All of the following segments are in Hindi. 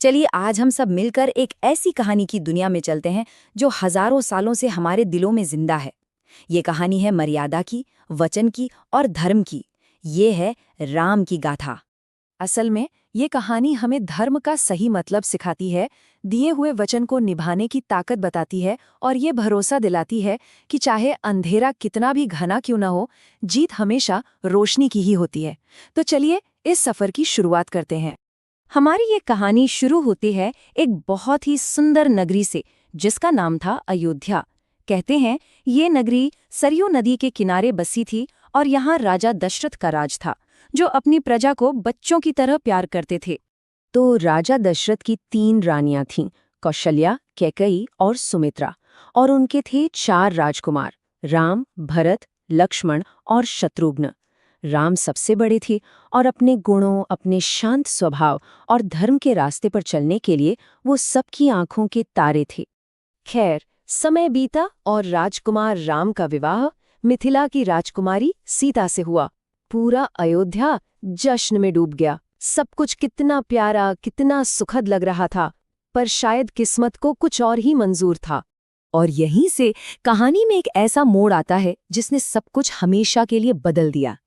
चलिए आज हम सब मिलकर एक ऐसी कहानी की दुनिया में चलते हैं जो हजारों सालों से हमारे दिलों में जिंदा है। ये कहानी है मर्यादा की, वचन की और धर्म की। ये है राम की गाथा। असल में ये कहानी हमें धर्म का सही मतलब सिखाती है, दिए हुए वचन को निभाने की ताकत बताती है और ये भरोसा दिलाती है कि चाहे अंधेरा कितना भी घना क्यों न हो, जीत हमेशा रोशनी की ही होती है। तो चलिए इस सफर की शुरुआत करते हैं। हमारी ये कहानी शुरू होती है एक बहुत ही सुंदर नगरी से, जिसका नाम था अयोध्या। कहते हैं ये नगरी सरयू नदी के किनारे बसी थी और यहाँ राजा दशरथ का राज था, जो अपनी प्रजा को बच्चों की तरह प्यार करते थे। तो राजा दशरथ की 3 रानियां थीं, कौशल्या, कैकेयी और सुमित्रा। और उनके थे 4 राजकुमार, राम, भरत, लक्ष्मण और शत्रुघ्न। राम सबसे बड़े थे और अपने गुणों, अपने शांत स्वभाव और धर्म के रास्ते पर चलने के लिए वो सबकी आंखों के तारे थे। खैर, समय बीता और राजकुमार राम का विवाह मिथिला की राजकुमारी सीता से हुआ। पूरा अयोध्या जश्न में डूब गया। सब कुछ कितना प्यारा, कितना सुखद लग रहा था, पर शायद किस्मत को कुछ और ही मंजूर था। और यहीं से कहानी में एक ऐसा मोड़ आता है जिसने सब कुछ हमेशा के लिए बदल दिया।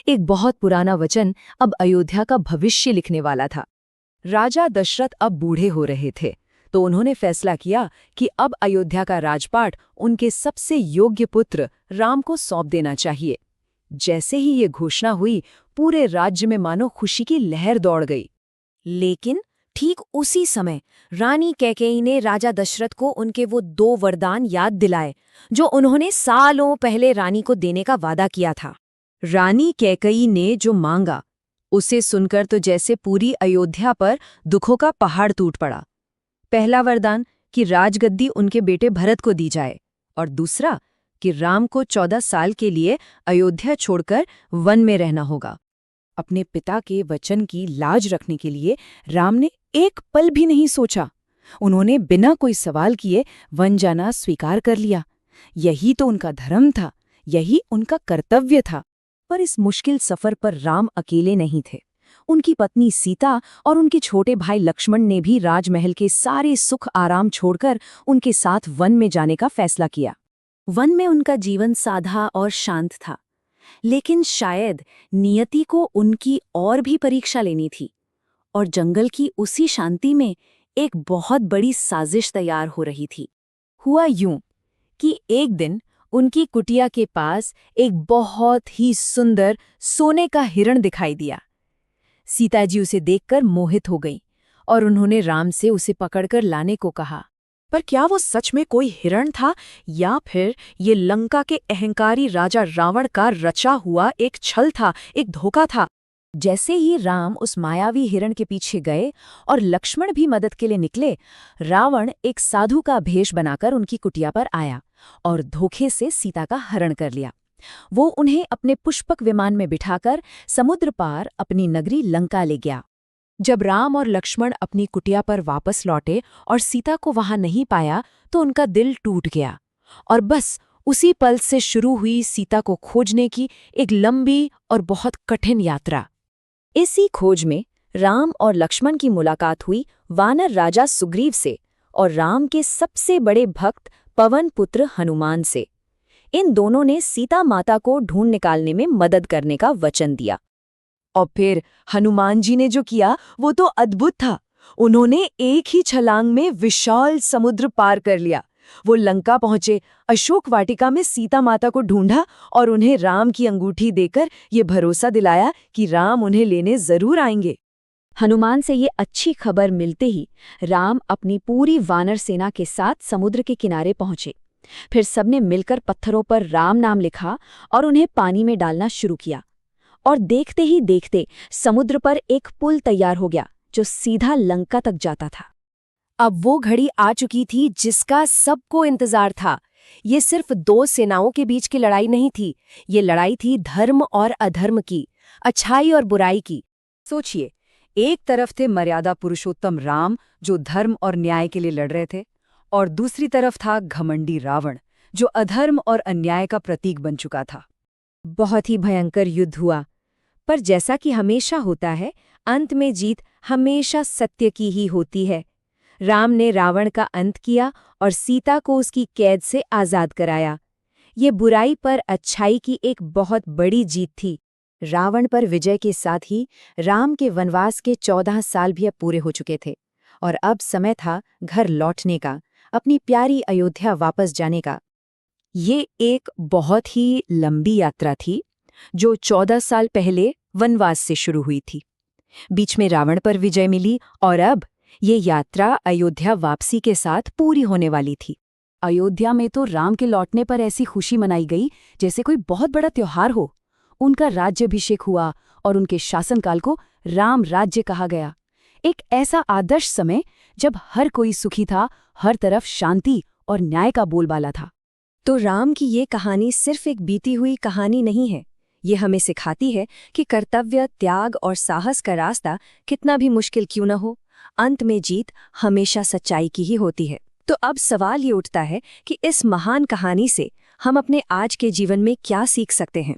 एक बहुत पुराना वचन अब अयोध्या का भविष्य लिखने वाला था। राजा दशरथ अब बूढ़े हो रहे थे, तो उन्होंने फैसला किया कि अब अयोध्या का राजपाट उनके सबसे योग्य पुत्र राम को सौंप देना चाहिए। जैसे ही ये घोषणा हुई, पूरे राज्य में मानो खुशी की लहर दौड़ गई। लेकिन ठीक उसी समय रानी कैकेयी ने राजा दशरथ को उनके वो 2 वरदान याद दिलाए, जो उन्होंने सालों पहले रानी को देने का वादा किया था। रानी कैकेयी ने जो मांगा, उसे सुनकर तो जैसे पूरी अयोध्या पर दुखों का पहाड़ टूट पड़ा। पहला वरदान कि राजगद्दी उनके बेटे भरत को दी जाए, और दूसरा कि राम को 14 साल के लिए अयोध्या छोड़कर वन में रहना होगा। अपने पिता के वचन की लाज रखने के लिए राम ने एक पल भी नहीं सोचा। उन्होंने बिना कोई सवाल किए वन जाना स्वीकार कर लिया। यही तो उनका धर्म था, यही उनका कर्तव्य था। पर इस मुश्किल सफर पर राम अकेले नहीं थे। उनकी पत्नी सीता और उनके छोटे भाई लक्ष्मण ने भी राजमहल के सारे सुख आराम छोड़कर उनके साथ वन में जाने का फैसला किया। वन में उनका जीवन सादा और शांत था, लेकिन शायद नियति को उनकी और भी परीक्षा लेनी थी। और जंगल की उसी शांति में एक बहुत बड़ी साजिश तैयार हो रही थी। हुआ यूं कि एक दिन उनकी कुटिया के पास एक बहुत ही सुंदर सोने का हिरण दिखाई दिया। सीता जी उसे देखकर मोहित हो गईं और उन्होंने राम से उसे पकड़कर लाने को कहा। पर क्या वो सच में कोई हिरण था, या फिर ये लंका के अहंकारी राजा रावण का रचा हुआ एक छल था, एक धोखा था? जैसे ही राम उस मायावी हिरण के पीछे गए और लक्ष्मण भी मदद के लिए निकले, रावण एक साधु का भेष बनाकर उनकी कुटिया पर आया और धोखे से सीता का हरण कर लिया। वो उन्हें अपने पुष्पक विमान में बिठाकर समुद्र पार अपनी नगरी लंका ले गया। जब राम और लक्ष्मण अपनी कुटिया पर वापस लौटे और सीता को वहां नहीं पाया, तो उनका दिल टूट गया। और बस उसी पल से शुरू हुई सीता को खोजने की एक लंबी और बहुत कठिन यात्रा। इसी खोज में राम और लक्ष्मण की मुलाकात हुई वानर राजा सुग्रीव से और राम के सबसे बड़े भक्त पवन पुत्र हनुमान से। इन दोनों ने सीता माता को ढूंढ निकालने में मदद करने का वचन दिया। और फिर हनुमान जी ने जो किया वो तो अद्भुत था। उन्होंने एक ही छलांग में विशाल समुद्र पार कर लिया। वो लंका पहुंचे, अशोक वाटिका में सीता माता को ढूंढा और उन्हें राम की अंगूठी देकर ये भरोसा दिलाया कि राम उन्हें लेने जरूर आएंगे। हनुमान से ये अच्छी खबर मिलते ही राम अपनी पूरी वानर सेना के साथ समुद्र के किनारे पहुंचे। फिर सबने मिलकर पत्थरों पर राम नाम लिखा और उन्हें पानी में डालना शुरू किया। और देखते ही देखते समुद्र पर एक पुल तैयार हो गया, जो सीधा लंका तक जाता था। अब वो घड़ी आ चुकी थी जिसका सबको इंतजार था। ये सिर्फ 2 सेनाओं के बीच की लड़ाई नहीं थी, ये लड़ाई थी धर्म और अधर्म की, अच्छाई और बुराई की। सोचिए, एक तरफ थे मर्यादा पुरुषोत्तम राम, जो धर्म और न्याय के लिए लड़ रहे थे, और दूसरी तरफ था घमंडी रावण, जो अधर्म और अन्याय का प्रतीक बन चुका था। बहुत ही भयंकर युद्ध हुआ, पर जैसा कि हमेशा होता है, अंत में जीत हमेशा सत्य की ही होती है। राम ने रावण का अंत किया और सीता को उसकी कैद से आज़ाद कराया। ये बुराई पर अच्छाई की एक बहुत बड़ी जीत थी। रावण पर विजय के साथ ही राम के वनवास के 14 साल भी अब पूरे हो चुके थे और अब समय था घर लौटने का, अपनी प्यारी अयोध्या वापस जाने का। ये एक बहुत ही लंबी यात्रा थी जो 14 साल पहले वनवास से शुरू हुई थी। बीच में रावण पर विजय मिली और अब ये यात्रा अयोध्या वापसी के साथ पूरी होने वाली थी। अयोध्या में तो राम के लौटने पर ऐसी खुशी मनाई गई जैसे कोई बहुत बड़ा त्योहार हो। उनका राज्याभिषेक हुआ और उनके शासनकाल को राम राज्य कहा गया। एक ऐसा आदर्श समय जब हर कोई सुखी था, हर तरफ शांति और न्याय का बोलबाला था। तो राम की ये कहानी सिर्फ एक बीती हुई कहानी नहीं है। ये हमें सिखाती है कि कर्तव्य, त्याग और साहस का रास्ता कितना भी मुश्किल क्यों न हो, अंत में जीत हमेशा सच्चाई की ही होती है। तो अब सवाल ये उठता है कि इस महान कहानी से हम अपने आज के जीवन में क्या सीख सकते हैं।